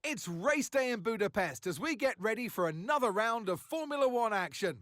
It's race day in Budapest as we get ready for another round of Formula One action.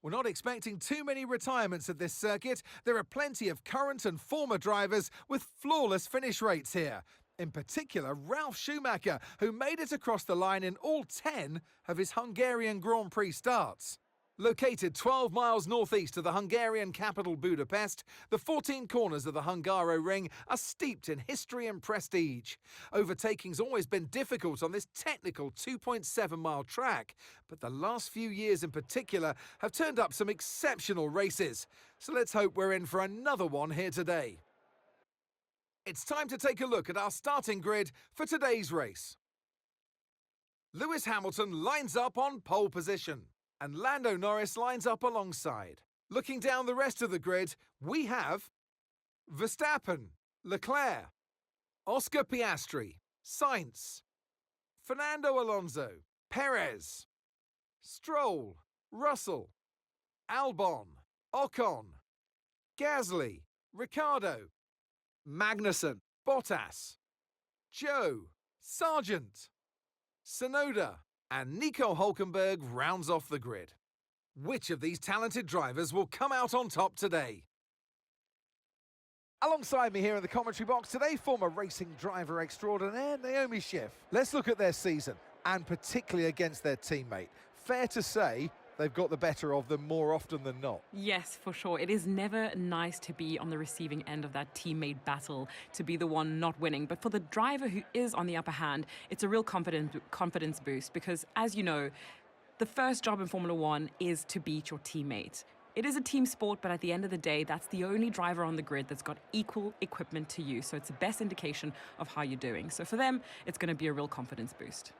We're not expecting too many retirements at this circuit. There are plenty of current and former drivers with flawless finish rates here. In particular, Ralf Schumacher, who made it across the line in all 10 of his Hungarian Grand Prix starts. Located 12 miles northeast of the Hungarian capital Budapest, the 14 corners of the Hungaroring are steeped in history and prestige. Overtaking's always been difficult on this technical 2.7-mile track, but the last few years in particular have turned up some exceptional races. So let's hope we're in for another one here today. It's time to take a look at our starting grid for today's race. Lewis Hamilton lines up on pole position, and Lando Norris lines up alongside. Looking down the rest of the grid, we have Verstappen, Leclerc, Oscar Piastri, Sainz, Fernando Alonso, Perez, Stroll, Russell, Albon, Ocon, Gasly, Ricciardo, Magnussen, Bottas, Joe, Sargent, Tsunoda, and Nico Hülkenberg rounds off the grid. Which of these talented drivers will come out on top today? Alongside me here in the commentary box today, former racing driver extraordinaire Naomi Schiff. Let's look at their season, and particularly against their teammate. Fair to say, they've got the better of them more often than not. Yes, for sure. It is never nice to be on the receiving end of that teammate battle, to be the one not winning. But for the driver who is on the upper hand, it's a real confidence boost because, as you know, the first job in Formula One is to beat your teammate. It is a team sport, but at the end of the day, that's the only driver on the grid that's got equal equipment to you. So it's the best indication of how you're doing. So for them, it's going to be a real confidence boost.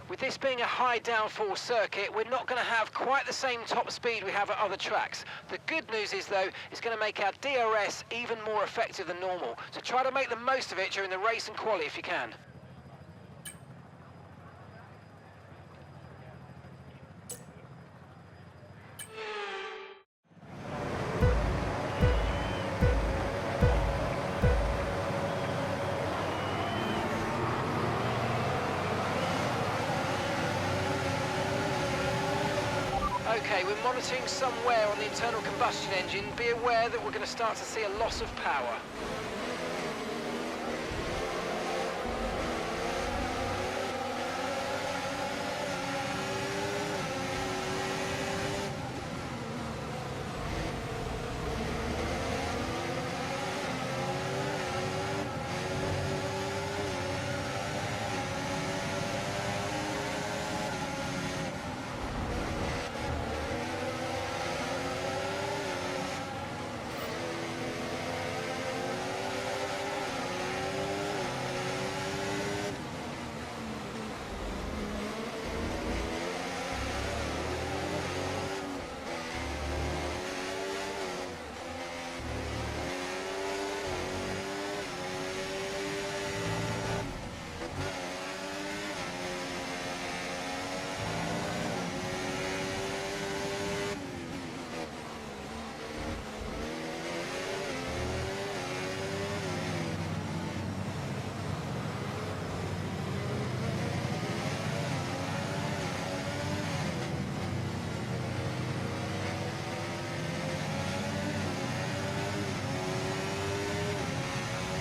With this being a high downforce circuit, we're not going to have quite the same top speed we have at other tracks. The good news is, though, it's going to make our DRS even more effective than normal. So try to make the most of it during the race and quali if you can. Okay, we're monitoring some wear on the internal combustion engine. Be aware that we're going to start to see a loss of power.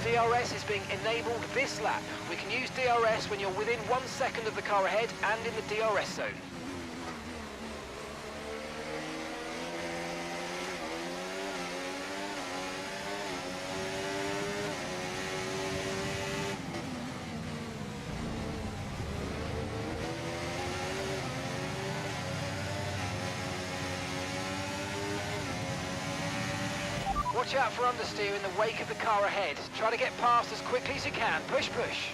DRS is being enabled this lap. We can use DRS when you're within 1 second of the car ahead and in the DRS zone. Watch out for understeer in the wake of the car ahead. Try to get past as quickly as you can. Push, push.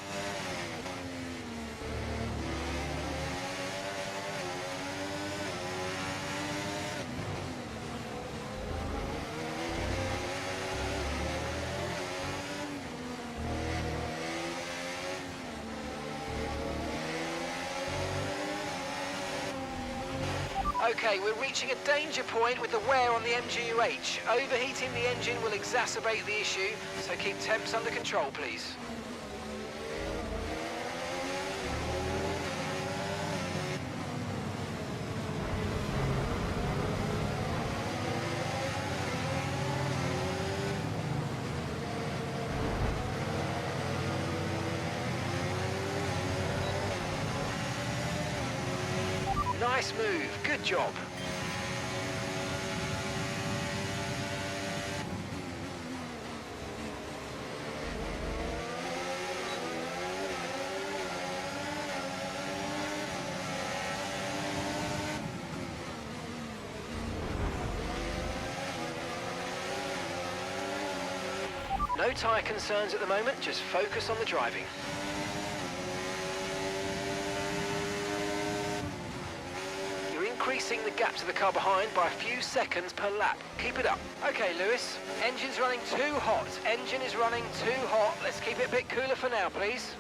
Okay, we're reaching a danger point with the wear on the MGU-H. Overheating the engine will exacerbate the issue, so keep temps under control, please. Nice move, good job. No tyre concerns at the moment, just focus on the driving. You're increasing the gap to the car behind by a few seconds per lap. Keep it up. Okay, Lewis, engine's running too hot. Engine is running too hot. Let's keep it a bit cooler for now, please.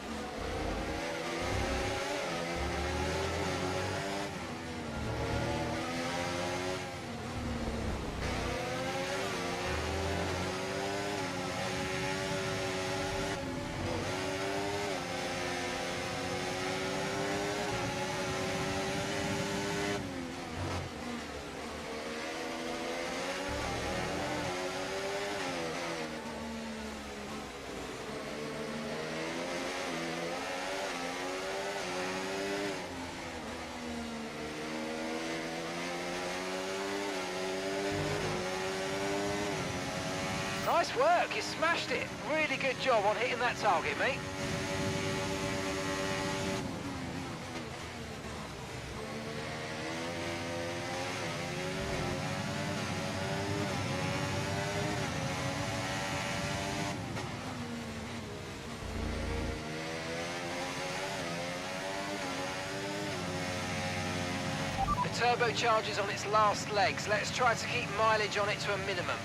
Nice work, you smashed it. Really good job on hitting that target, mate. The turbocharger's on its last legs. Let's try to keep mileage on it to a minimum.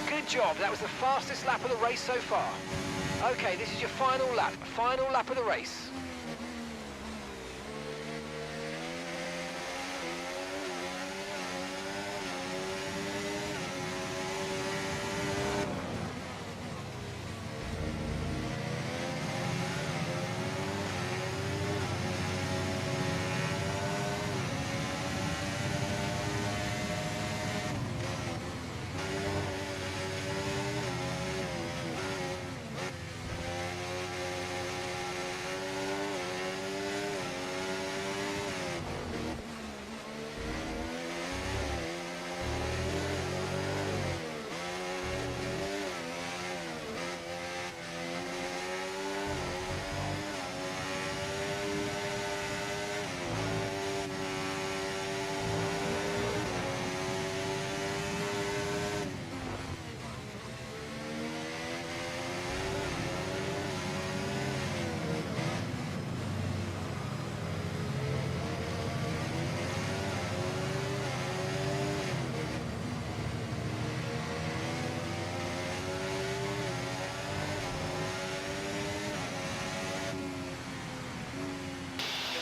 Good job, that was the fastest lap of the race so far. Okay, this is your final lap of the race.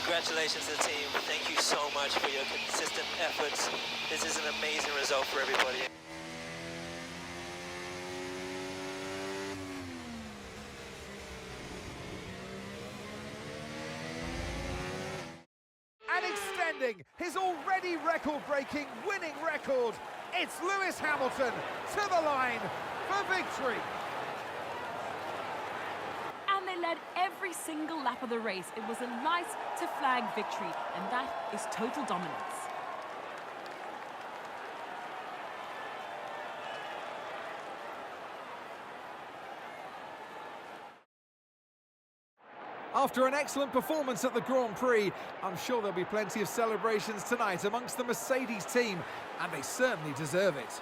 Congratulations to the team. Thank you so much for your consistent efforts. This is an amazing result for everybody. And extending his already record-breaking winning record, it's Lewis Hamilton to the line for victory. And they led every single lap of the race. It was a nice to flag victory, and that is total dominance. After an excellent performance at the Grand Prix, I'm sure there'll be plenty of celebrations tonight amongst the Mercedes team, and they certainly deserve it.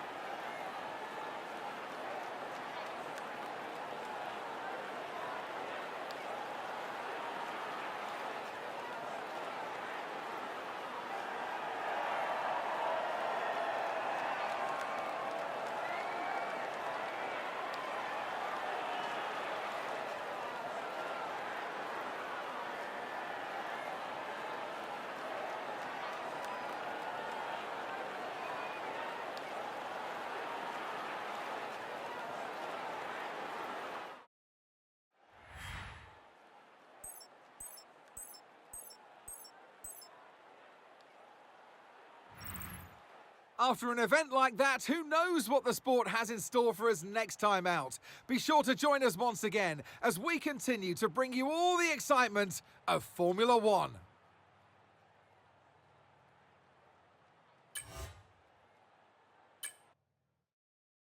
After an event like that, who knows what the sport has in store for us next time out? Be sure to join us once again as we continue to bring you all the excitement of Formula One.